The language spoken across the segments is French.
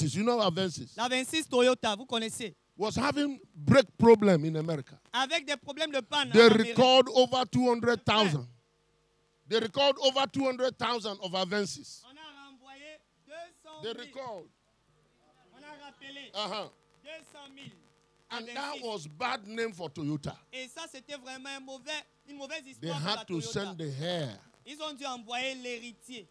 Avensis, you know Avensis, La 26 Toyota, vous connaissez. was having brake problem in America. Avec des problèmes de panne. They en Amérique. recalled over 200,000. They recalled over 200,000 of Avensis. On a renvoyé 200 They 000. recalled. On a rappelé Uh-huh. 200 000. And that Avensis. was bad name for Toyota. Et ça, c'était vraiment une mauvaise They histoire pour la had to Toyota. send the heir Ils ont dû envoyer l'héritier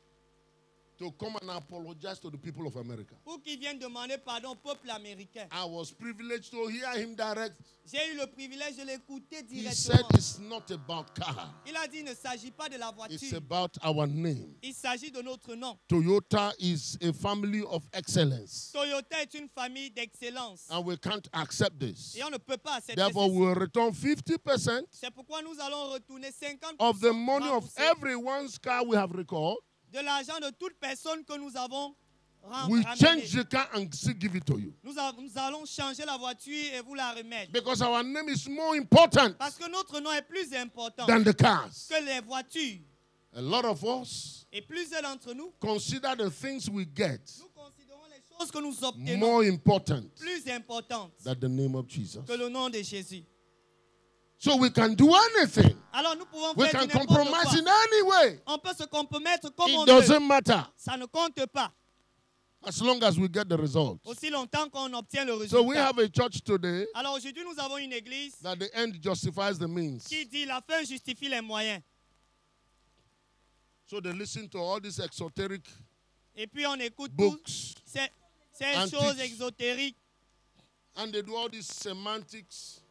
to come and apologize to the people of America. pour qu'il vienne demander pardon au peuple américain. I was privileged to hear him direct. J'ai eu le privilège de l'écouter He said directement. it's not about car. Il a dit il ne s'agit pas de la It's voiture. about our name. Il s'agit de notre nom. Toyota is a family of excellence. Toyota est une famille d'excellence. And we can't accept this. Et on ne peut pas accepter Therefore, ceci. we will return 50% C'est pourquoi nous allons retourner 50% of the money of remboursé everyone's car we have recalled. de l'argent de toute personne que nous avons We ramené. change the car and still give it to you. Nous allons changer la voiture et vous la remettre. Because our name is more important Parce que notre nom est plus important than the cars. que les voitures. A lot of us Et plusieurs d'entre nous, consider the things we get nous considérons les choses que nous obtenons more important plus importantes than the name of Jesus. que le nom de Jésus. So we can do anything. Alors nous pouvons We faire can du n'importe compromise quoi. in any way. On peut se compromettre comme on It veut. doesn't matter Ça ne compte pas. as long as we get the results. Aussi longtemps qu'on obtient le So we résultat. have a church today Alors aujourd'hui, nous avons une église that the end justifies the means. qui dit la fin justifie les moyens. So they listen to all these exoteric Et puis on écoute toutes books ces Antiques. choses exotériques and they do all these semantics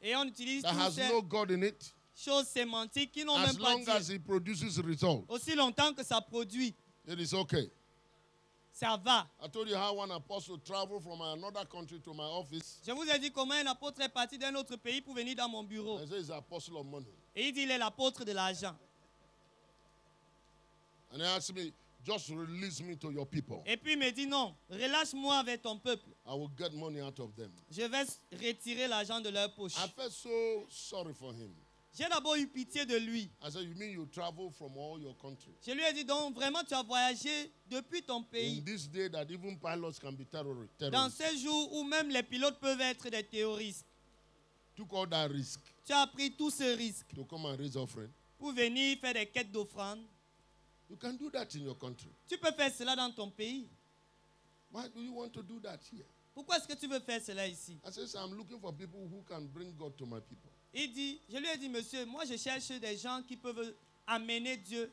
et on utilise that toutes has ces no God in it choses sémantiques qui n'ont as même pas long as Dieu. it produces results. Aussi longtemps que ça produit, It is okay. ça va. I told you how one apostle traveled from another country to my office. Je vous ai dit comment un apôtre est parti d'un autre pays pour venir dans mon bureau. I said he's an apostle of money. Et il dit il est l'apôtre de l'argent. And he asked me, just release me to your people. Et puis il me dit non, relâche-moi avec ton peuple. I will get money out of them. Je vais retirer l'argent de leur poche. I felt so sorry for him. J'ai d'abord eu pitié de lui. I said, you mean you travel from all your country? Je lui ai dit donc vraiment tu as voyagé depuis ton In pays. this day that even pilots can be Dans terrorists. ces jours où même les pilotes peuvent être des terroristes. Took all that risk Tu as pris tout ce risque to come and raise offering. pour venir faire des quêtes d'offrande. You can do that in your country. Tu peux faire cela dans ton pays. Why do you want to do that here? Pourquoi est-ce que tu veux faire cela ici? I said, I'm looking for people who can bring God to my people. Il dit, je lui ai dit, monsieur, moi je cherche des gens qui peuvent amener Dieu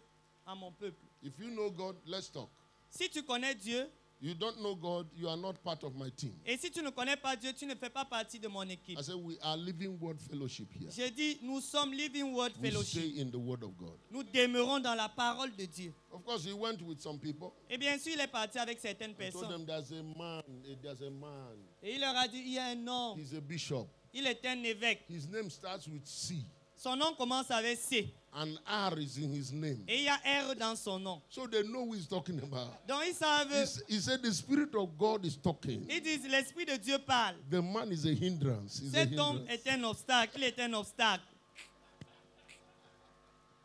à mon peuple. If you know God, let's talk. Si tu connais Dieu, You don't know God, you are not part of my team. et si tu ne connais pas Dieu, tu ne fais pas partie de mon équipe. I said, we are living word fellowship here. J'ai dit, nous sommes Living Word We Fellowship. stay in the word of God. Nous demeurons dans la parole de Dieu. Of course, he went with some people. Et bien sûr, il est parti avec certaines He told personnes. them there's a man. Et il leur a dit, il y a un homme. He's a bishop. Il est un évêque. His name starts with C. Son nom commence avec C. And R is in his name. Et il y a R dans son nom. So they know who he's talking about. Donc ils savent, He said the Spirit of God is talking. ils disent, l'Esprit de Dieu parle. The man is a hindrance. He's a Cet homme hindrance. est un obstacle. Il est un obstacle.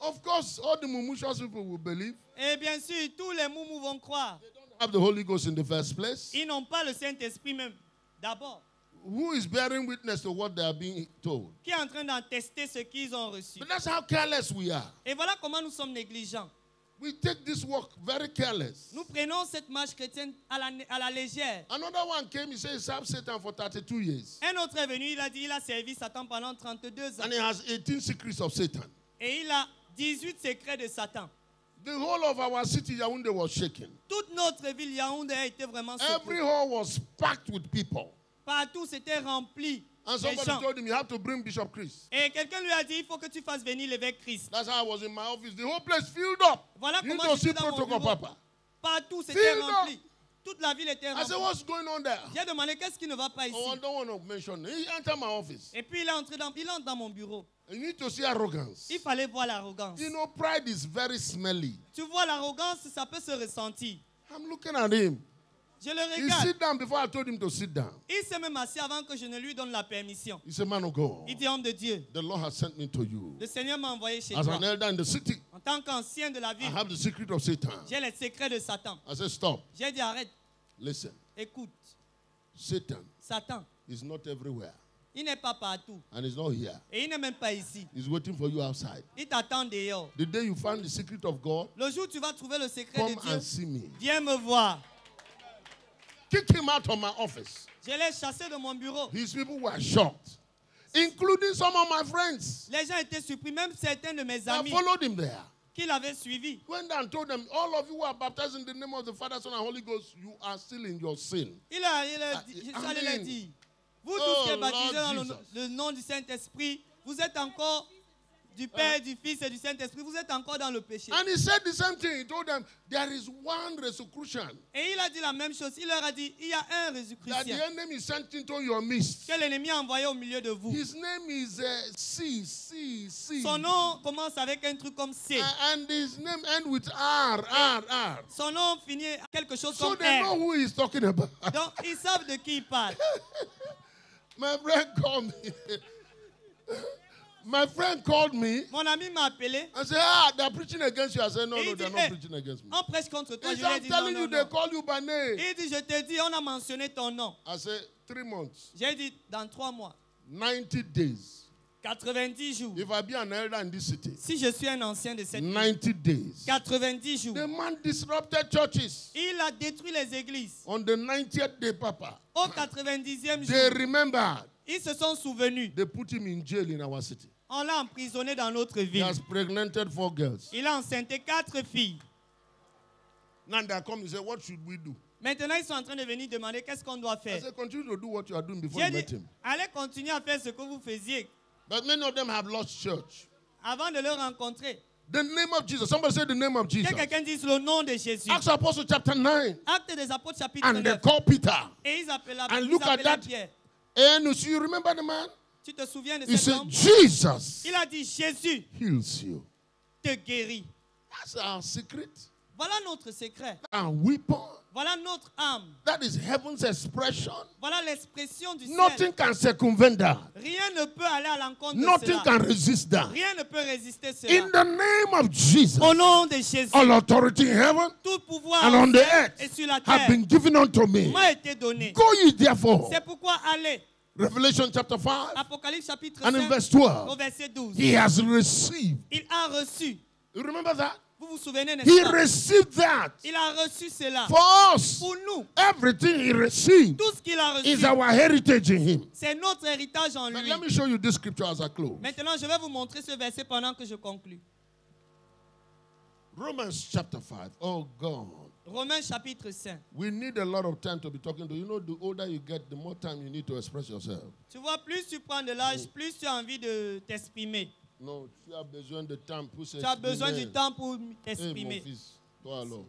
Of course, all the Mumushas people will believe. Et bien sûr, tous les moumous vont croire. Have the Holy Ghost in the first place. Ils n'ont pas le Saint-Esprit même. D'abord, Who is bearing witness to what they are being told? qui est en train d'attester ce qu'ils ont reçu. But that's how careless we are. Et voilà comment nous sommes négligents. We take this work very careless. Nous prenons cette marche chrétienne à la légère. Another one came, he said he served Satan for 32 years. Un autre est venu, il a dit il a servi Satan pendant 32 ans. And he has 18 secrets of Satan. Et il a 18 secrets de Satan. The whole of our city, Yaoundé, was shaken. Toute notre ville Yaoundé a été vraiment Every secouée. hall was packed with people. Partout c'était rempli. And des somebody gens. told him, you have to bring Bishop Chris. Et quelqu'un lui a dit il faut que tu fasses venir l'évêque Christ. That's how I was in my office. The whole place filled up. Voilà You need comment to see j'étais dans mon protocol, bureau. Papa. Partout c'était Filled rempli. Toute la ville était I remplie. said, what's going on there? J'ai demandé qu'est-ce qui ne va pas ici. Oh, I don't want to mention. He entered my office. Et puis il entre dans mon bureau. You need to see arrogance. Il fallait voir l'arrogance. You know, pride is very smelly. Tu vois l'arrogance, ça peut se ressentir. I'm looking at him. Je le He regarde. sit down before I told him to sit down. Il s'est même assis avant que je ne lui donne la permission. He said, man of God, Il dit homme de Dieu, the Lord has sent me to you. le Seigneur m'a envoyé chez As toi. an elder in the city, En tant qu'ancien de la I ville, have the secret of Satan. j'ai les secrets de Satan. I said, stop. J'ai dit arrête. Listen, Écoute, Satan Satan, is not everywhere. il n'est pas partout. And he's not here. Et il n'est même pas ici. He's waiting for you outside. Il t'attend dehors. The day you find the secret of God, Le jour où tu vas trouver le secret come de Dieu, and see me. viens me voir. Kick him out of my office. Je l'ai chassé de mon bureau. His people were shocked, including some of my friends. Les gens étaient surpris, même certains de mes I amis followed him there. qui l'avaient suivi. Went down and told them, all of you who are baptized in the name of the Father, Son, and Holy Ghost, you are still in your sin. Il a dit, je suis allé leur dire, vous tous qui êtes baptisés dans le nom du Saint-Esprit, vous êtes encore du Père, du Fils et du Saint-Esprit, vous êtes encore dans le péché. And he said the same thing. He told them, there is one resurrection Et il a dit la même chose. Il leur a dit, il y a un that the Jésus-Christ enemy sent into your midst. que l'ennemi a envoyé au milieu de vous. His name is C. Son nom commence avec un truc comme C. And his name ends with R. Son nom finit quelque chose So comme they know R. who he's talking about. Donc, ils savent de qui il parle. My friend called me. My friend called me Mon ami m'a appelé. and said, they're preaching against you. I said, no, Et il they're dit, not preaching against me. On prêche contre toi. He Je said, lui ai I'm dit non, telling non, you, they non. call you by name. Il dit, je te dis, on a mentionné ton nom. I said, 3 months, J'ai dit, dans 3 mois, 90 days. 90 jours. If I be an elder in this city, Si je suis un ancien de cette ville, 90 days. 90 jours. The man disrupted churches. Il a détruit les églises. On the 90th day, Papa, Au 90e they jour, remembered. ils se sont souvenus. They put him in jail in our city. On l'a emprisonné dans notre He ville. has pregnanted 4 girls. Il a enceinté 4 filles. Now they come and say, what should we do? Maintenant, ils sont en train de venir demander qu'est-ce qu'on doit I faire. said, continue to do what you are doing before J'ai you met dit, him. allez continuer à faire ce que vous faisiez But many of them have lost church. avant de le rencontrer. The name of Jesus. Somebody say the name of Jesus. Que quelqu'un dise le nom de Jésus. Acts Apostle chapter 9. Acte des Apôtres chapitre And they 9. call Peter. Et ils appelaient And look at that. Pierre. And you remember the man? Tu te souviens de He cet said, homme? Jesus Il a dit, Jésus heals you. te guérit. That's our secret. Voilà notre secret. Our weapon. Voilà notre âme. That is heaven's expression. Voilà l'expression du ciel. Nothing can circumvent that. Rien ne peut aller à l'encontre de Nothing cela. can resist that. Rien ne peut résister cela. In the name of Jesus, Au nom de Jésus, all authority in heaven tout pouvoir and en on the ciel et earth sur la have terre been given unto me. m'a été donné. Go ye therefore. C'est pourquoi allez. Revelation chapter 5 Apocalypse chapitre and in 5 verse au 12. verset 12. He has received. Il a reçu. You remember that? Vous vous souvenez, He n'est-ce pas? received that Il a reçu cela. for us. Pour nous, Everything he received tout ce qu'il a is reçu, our heritage in him. c'est notre héritage en But lui. let me show you this scripture as I close. Maintenant, je vais vous montrer ce verset pendant que je conclue. Romans chapter 5. Oh God. Romains chapitre 5. We need a lot of time to be talking to you. You know, the older you get, the more time you need to express yourself. Tu vois, plus tu prends de l'âge, plus tu as envie de t'exprimer. Non, tu as besoin de temps pour Tu as besoin du temps pour Hey, mon t'exprimer. fils, toi alors.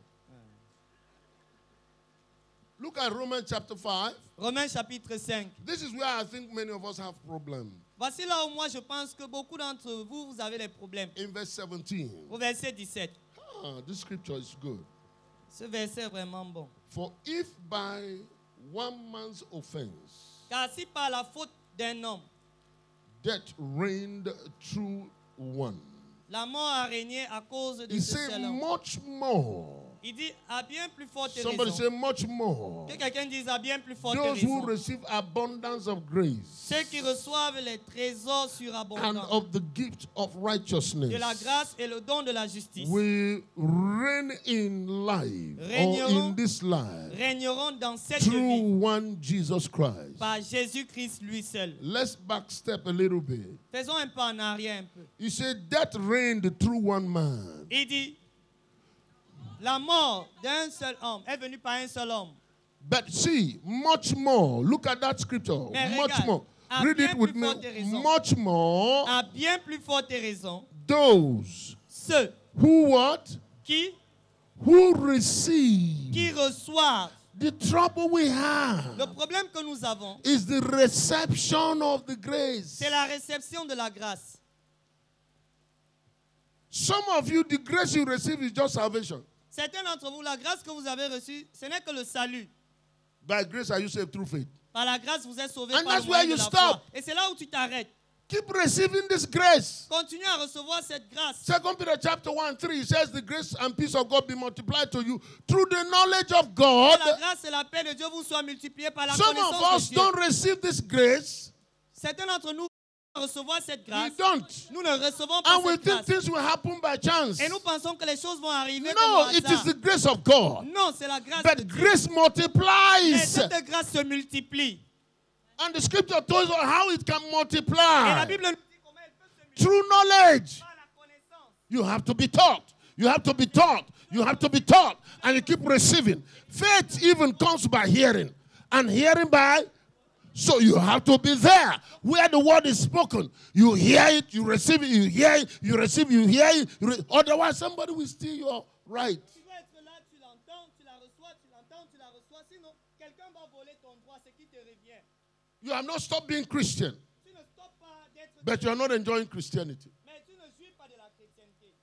Look at Romans chapter 5. Romains chapitre 5. This is where I think many of us have problems. Voici là où moi je pense que beaucoup d'entre vous, vous avez des problèmes. In verse 17. Au verset 17. This scripture is good. Ce verset est vraiment bon. For if by one man's offense Car si par la faute d'un homme, death reigned through one, la mort a régné à cause de he ce said seul homme. much more. Il dit à bien plus forte Somebody raison. say much more. Que quelqu'un dise à bien plus forte Those who raison. receive abundance of grace Ceux qui reçoivent les trésors and surabondants of the gift of righteousness de la grâce et le don de la justice will reign in life or in this life régneront dans cette through vie one Jesus Christ. par Jésus-Christ lui seul. Let's backstep a little bit. Faisons un pas en arrière un peu. You said death reigned through one man. Il dit, la mort d'un seul homme est venue par un seul homme. But see, much more. Look at that scripture. Mais Much regarde, more. à Read bien it with plus me. forte raison. Much more. À bien plus forte raison, Those ceux who what? qui Who receive. reçoivent. The trouble we have Le problème que nous avons, is the reception of the grace. c'est la réception de la grâce. Some of you, the grace you receive is just salvation. Certains d'entre vous, la grâce que vous avez reçue, ce n'est que le salut. By grace are you saved through faith. Par la grâce, vous êtes sauvés And par that's le moyen where de you la stop. foi. Et c'est là où tu t'arrêtes. Keep receiving this grace. Continuez à recevoir cette grâce. 2 Peter chapter 1:3 says the grace and peace of God be multiplied to you through the knowledge of God. Que la grâce et la paix de Dieu vous soient multipliées par la Some of connaissance us de Dieu. don't receive this grace. Certains d'entre nous recevoir cette We grâce. don't. Nous ne recevons pas And we cette think grâce. things will happen by chance. Et nous pensons que les choses vont arriver No, comme it au is hasard. the grace of God. Non, c'est la grâce But de Dieu. grace Et multiplies. cette grâce se multiplie. And the scripture tells us how it can Et la multiply. Bible nous dit comment elle peut se multiplier Through knowledge. par la connaissance. You have to be taught. You have to be taught. You have to be taught. And you keep receiving. Faith even comes by hearing. And hearing by. So you have to be there where the word is spoken. You hear it, you receive it, you hear it, you receive, you hear it. Otherwise, somebody will steal your right. Tu dois être là, tu l'entends, tu la reçois, tu l'entends, tu la reçois. Sinon, quelqu'un va voler ton droit, ce qui te revient. You have not stopped being Christian, Tu ne stoppes pas d'être but you are not enjoying Christianity. mais tu ne jouis pas de la chrétienté.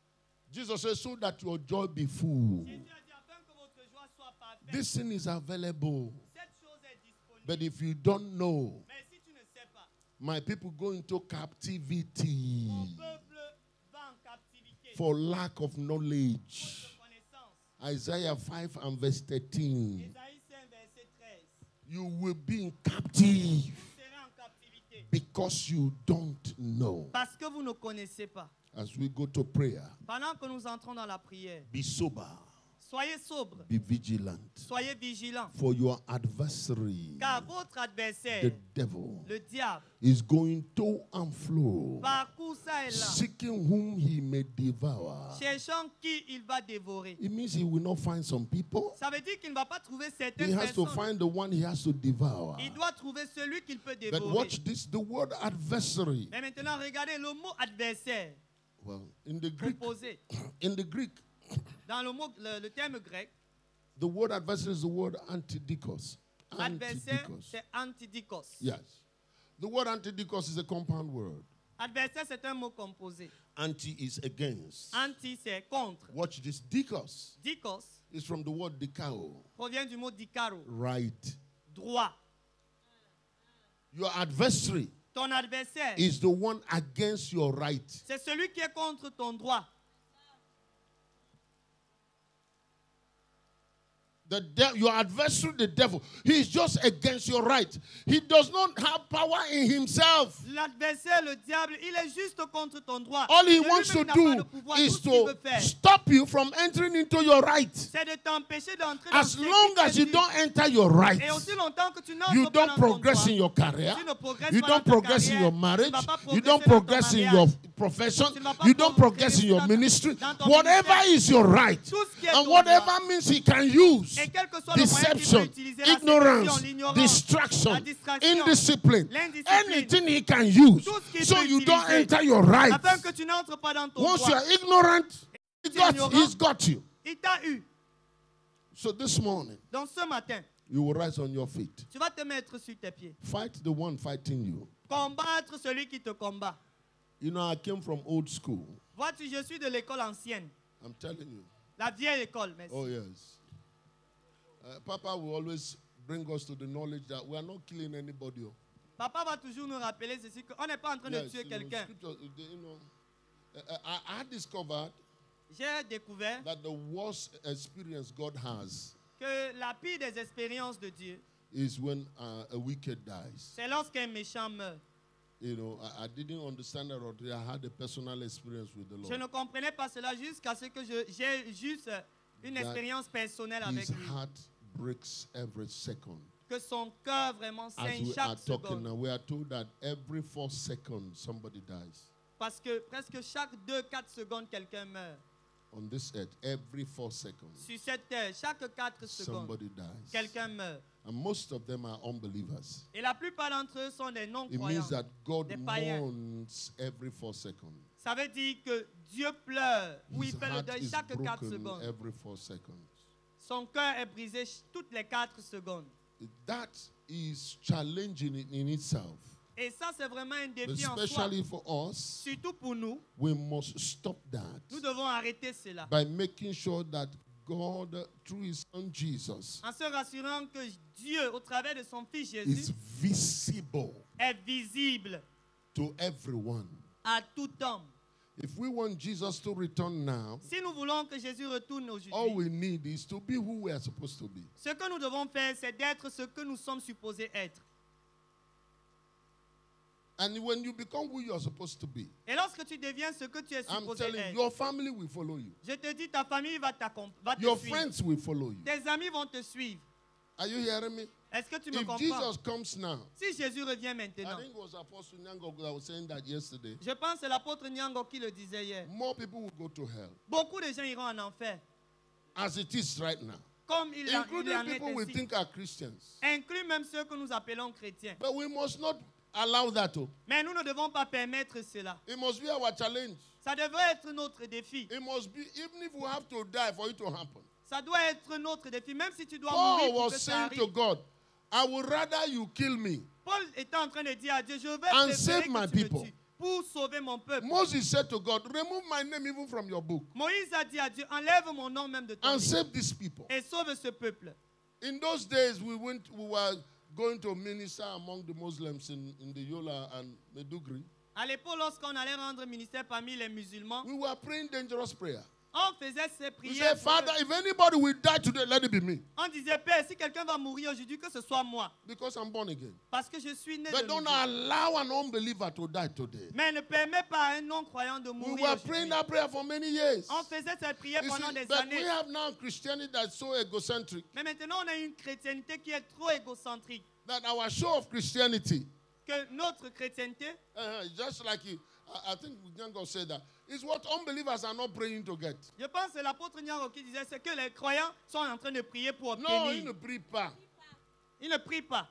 Jesus says, so that your joy be full. Jésus a dit afin que votre joie soit parfaite. This thing is available. Cette chose est disponible. But if you don't know, Mais si tu ne sais pas, my people go into captivity mon peuple va en captivité. for lack of knowledge. Faute de connaissance. Isaiah 5 and verse 13. Ésaïe 5, verset 13. You will be in captive Vous serez en captivité. because you don't know. Parce que vous ne connaissez pas. As we go to prayer, Pendant que nous entrons dans la prière, be sober, soyez sobres, be vigilant. soyez vigilants. For your adversary, Car votre adversaire, the devil, le diable, is going to and fro, parcourt ça et là, seeking whom he may devour. cherchant qui il va dévorer. It means he will not find some people. Ça veut dire qu'il ne va pas trouver He certaines has to personnes. find the one he has to devour. Il doit trouver celui qu'il peut But dévorer. watch this, the word adversary. Mais maintenant, regardez le mot adversaire, Well, in the Greek, opposé. in the Greek, Dans le terme grec, the word adversary is the word antidikos. adversaire, Antidikos. c'est antidikos. Yes. The word antidikos is a compound word. Adversaire, c'est un mot composé. Anti is against. Anti, c'est contre. Watch this. Dikos Dikos is from the word dikao, provient du mot dikaro, right. droit. Your adversary Ton adversaire, is the one against your right. c'est celui qui est contre ton droit. Your adversary, the devil, he is just against your right. He does not have power in himself. L'adversaire, le diable, il est juste contre ton droit. All he De wants to lui-même, il n'a pas do de pouvoir. is Tout ce qu'il veut to faire, stop you from entering into your right. c'est de t'empêcher d'entrer dans As ce long qui as you te dit. don't enter your right, Et aussi longtemps que tu n'entres you pas don't dans ton progress droit, in your career. tu ne progresses You pas don't dans ta progress in carrière, your tu marriage. ne vas pas You progresser don't dans ton progress in mariage, your profession. tu ne vas pas You don't progress in progresser your dans ministry. dans ton Whatever ministère. is your right. Tout ce qui est And ton whatever droit. means he can use. Et quel que soit le moyen qu'il peut Deception, utiliser, la ignorance, séduction, l'ignorance, distraction, la distraction, indiscipline, l'indiscipline, anything he can use. tout ce qu'il So peut you don't utiliser, enter your right. afin que tu n'entres pas dans ton Once you droit. are ignorant, he's got you. Il t'a eu. So this morning, Donc ce matin, you will rise on your feet. tu vas te mettre sur tes pieds. Fight the one fighting you. Combattre celui qui te combat. You know, I came from old school. Vois-tu, je suis de l'école ancienne. I'm telling you. La vieille école, merci. Oh, yes. Papa will always bring us to the knowledge that we are not killing anybody. Papa va toujours nous rappeler ceci, qu'on n'est pas en train de Yes, tuer quelqu'un. I discovered J'ai découvert that the worst experience God has que la pire des expériences de Dieu, is when a wicked dies. c'est lorsqu'un méchant meurt. You know, I didn't understand that until I had a personal experience with the Je Lord. ne comprenais pas cela jusqu'à ce que j'ai juste une That expérience personnelle avec His lui. heart breaks every second. Que son cœur vraiment As saigne we are chaque talking seconde. now, we are told that every 4 seconds somebody dies. Parce que presque chaque 2-4 secondes, quelqu'un meurt. On this earth, every 4 seconds Sur cette terre, chaque 4 secondes, somebody dies. quelqu'un meurt. And most of them are unbelievers. Et la plupart d'entre eux sont des It non-croyants. means that God Des païens. mourns every 4 seconds. Ça veut dire que Dieu pleure, ou His il fait le heart deuil is chaque 4 broken secondes. every 4 seconds. Son cœur est brisé toutes les 4 secondes. That is challenging in itself. Et ça, c'est vraiment un défi en soi. Especially for us, Surtout pour nous, we must stop that nous devons arrêter cela. by making sure that God, through His Son Jesus, En se rassurant que Dieu, au travers de son Fils is Jésus, visible est visible to everyone. à tout homme. If we want Jesus to return now, Si nous voulons que Jésus retourne all aujourd'hui, we need is to be who we are supposed to be. ce que nous devons faire, c'est d'être ce que nous sommes supposés être. And when you become who you are supposed to be, Et lorsque tu deviens ce que tu es I'm supposé telling you, être, your family will follow you. je te dis, ta famille va te Your suivre. friends will follow you. Tes amis vont te suivre. Are you hearing me? Est-ce que tu me If comprends? Jesus comes now, Si Jésus revient I maintenant, think it was Apostle Nyango that was saying that yesterday, je pense que c'est l'apôtre Nyango qui le disait hier. more people will go to hell Beaucoup de gens iront en enfer, as it is right now. comme il en Including est people we ainsi. think are Christians. Inclut même ceux que nous appelons chrétiens. But we must not allow that. Mais nous ne devons pas permettre cela. It must be our challenge. Ça devrait être notre défi. It must be, even if we have to die for it to happen. Ça doit être notre défi, même si tu dois Paul mourir pour was que ça saying to arrive. God, I would rather you kill me. Paul était en train de dire à Dieu, je vais And préférer save que my tu me people. tues pour sauver mon peuple. Moses said to God, remove my name even from your book Moïse a dit à Dieu, enlève mon nom même de ton and livre save these people. et sauve ce peuple. In those days, we were going to minister among the Muslims in the Yola and Medugri. À l'époque, lorsqu'on allait rendre ministère parmi les musulmans, We were praying dangerous prayer. on faisait ces We prières. said, Father, if anybody will die today, let it be me. On disait, Père, si quelqu'un va mourir aujourd'hui, que ce soit moi, Because I'm born again. parce que je suis né de But don't nouveau. allow an unbeliever to die today. Mais ne permet pas à un non-croyant de We mourir were aujourd'hui. praying that prayer for many years. On faisait cette prière You pendant see, des but we années. have now Christianity that's so egocentric Mais maintenant, on a une chrétienté qui est trop égocentrique. that our show of Christianity, Que notre chrétienté, just like I think Nyango said that, is what unbelievers are not praying to get. je pense que c'est l'apôtre Nyango qui disait, c'est que les croyants sont en train de prier pour No, obtenir. in the pre-pa. Ils ne prient pas.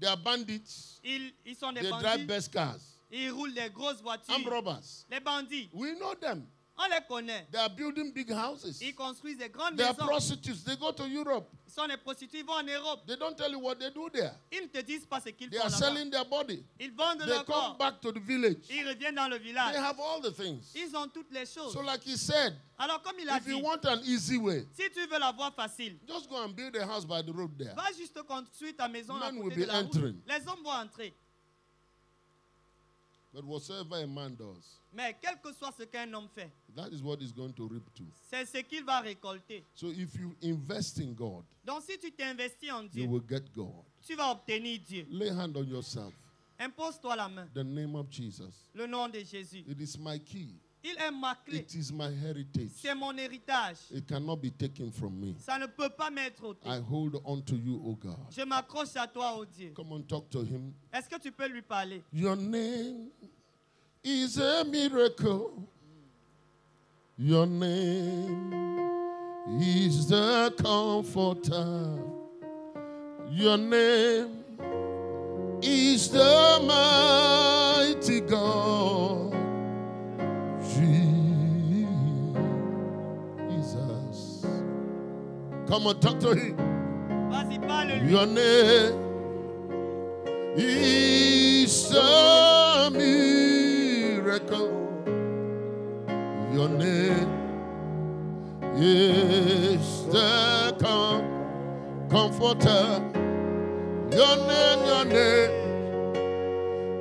They are bandits. Ils sont des They drive bandits. best cars. Ils roulent des grosses voitures. Armed robbers. Les bandits, We know them. on les connaît. They are building big houses. Ils construisent des grandes They are maisons. prostitutes. They go to Europe. Ils sont des prostituées, ils vont en Europe. They don't tell you what they do there. Ils ne te disent pas ce qu'ils They font are là-bas. selling their body. Ils vendent They leur come corps. back to the village. Ils reviennent dans le They village. have all the things. Ils ont toutes les choses. So like he said, Alors comme il a if you dit, want an easy way, si tu veux la voie facile, just go and build a house by the road there. va juste construire ta maison à Men will côté de be la route. entering. Les hommes vont entrer. But whatsoever a man does, Mais quel que soit ce qu'un homme fait, that is what he's going to reap to. c'est ce qu'il va récolter. So if you invest in God, Donc si tu t'investis en you Dieu, will get God. tu vas obtenir Dieu. Lay hand on yourself. Impose-toi la main. The name of Jesus. Le nom de Jésus. It is my key. Il est ma clé. It is my heritage. C'est mon héritage. It cannot be taken from me. Ça ne peut pas m'être ôté. I hold on to you, O God. Je m'accroche à toi, oh Dieu. Come on, talk to him. Est-ce que tu peux lui parler? Your name is a miracle. Your name is the comforter. Your name is the mighty God. Jesus. Come on, talk to him. Vas-y, parle-lui. Your name is a miracle. Your name is the comforter. Your name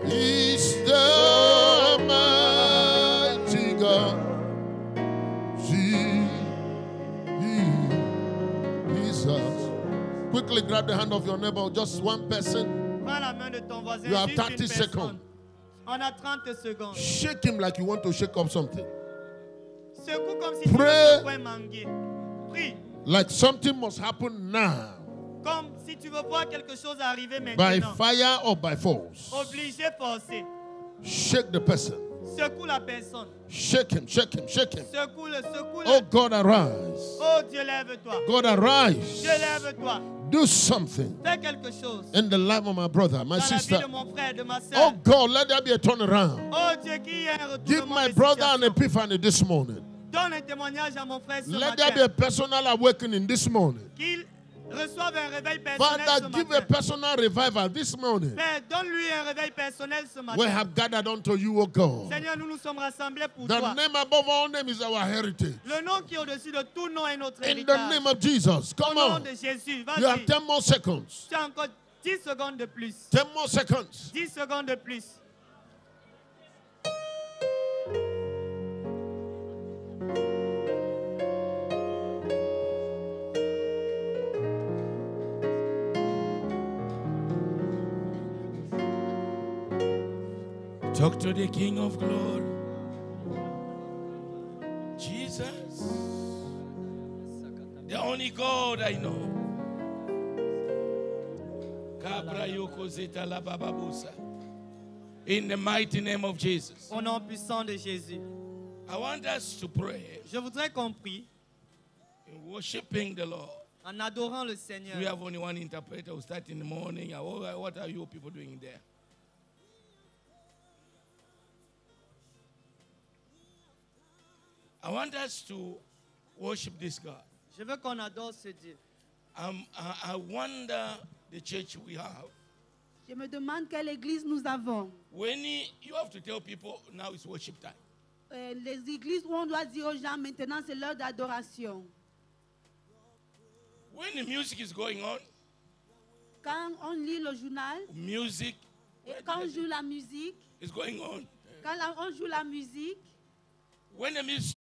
is the mighty God. Jesus. Quickly grab the hand of your neighbor, just one person. Prends la main de ton voisin. You have juste 30 une seconds. personne. On a 30 secondes. Shake him like you want to shake up something. Secoue comme si tu Pray. veux secouer un manguier. Prie. Like something must happen now. Comme si tu veux voir quelque chose arriver By maintenant. fire or by force. Obligé, forcé. Shake the person. Secoue la personne. Shake him, shake him, shake him. Secoue-le, secoue-le. Oh God, arise. Oh Dieu, lève-toi. God, arise. Dieu, lève-toi. Do something Fais quelque chose. in the life of my brother, my Dans la vie sister. de mon frère, de ma Oh soeur. God, let there be a turnaround. Oh Dieu, qui est un Give retournement my de brother an situation. epiphany this morning. Donne un témoignage à mon frère ce Let there be matin. a personal awakening this morning. Qu'il reçoive un réveil personnel Father, ce give a matin. personal revival this morning. Père, donne-lui un réveil personnel ce We matin. have gathered unto you, O God. Seigneur, nous nous sommes rassemblés pour The toi. name above all names is our heritage. Le nom qui est au-dessus de tout nom est notre In the héritage. name of Jesus. Au Come nom on. de Jésus, You have vas-y. 10 more seconds. Tu as encore 10 secondes de plus. 10 more seconds. 10 secondes de plus. Talk to the King of Glory. Jesus, the only God I know. In the mighty name of Jesus. Au nom puissant de Jésus. I want us to pray. Je voudrais qu'on prie In worshiping the Lord. en adorant le Seigneur. We have only one interpreter. We'll start in the morning. What are you people doing there? I want us to worship this God. Je veux qu'on adore ce Dieu. I wonder the church we have. Je me demande quelle église nous avons. When you have to tell people now it's worship time. Les églises où on doit dire aux gens maintenant c'est l'heure d'adoration. When the music is going on, Quand on lit le journal, music et quand on joue la musique, is going on. quand on joue la musique, When the music